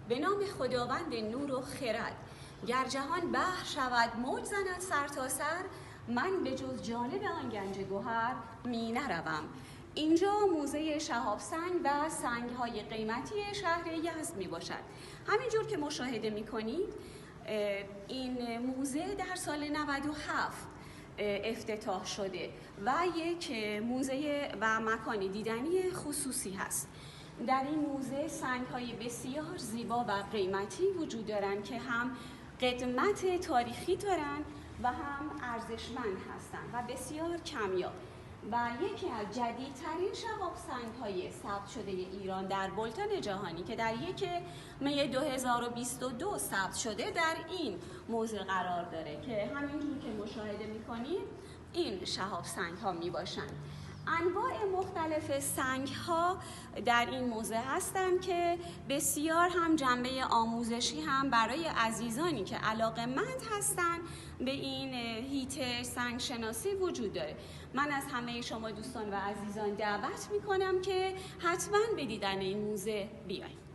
به نام خداوند نور و خرد. گر جهان بحر شود موج زند سر تا سر، من به جز جانب آن گنج گوهر می نروم. اینجا موزه شهاب سنگ و سنگ‌های قیمتی شهر یزد می باشد. همینجور که مشاهده می کنید این موزه در سال 97 افتتاح شده و یک موزه و مکان دیدنی خصوصی هست. در این موزه سنگ‌های بسیار زیبا و قیمتی وجود دارند که هم قدمت تاریخی دارند و هم ارزشمند هستند و بسیار کمیاب. و یکی از جدیدترین شهاب سنگ‌های ثبت شده ایران در بولتن جهانی که در 1 می 2022 ثبت شده در این موزه قرار داره که همینجور که مشاهده می‌کنید این شهاب سنگ‌ها میباشند. انواع مختلف سنگ‌ها در این موزه هستند که بسیار هم جنبه آموزشی هم برای عزیزانی که علاقه‌مند هستند به این هیته سنگ شناسی وجود داره. من از همه شما دوستان و عزیزان دعوت می‌کنم که حتما به دیدن این موزه بیایید.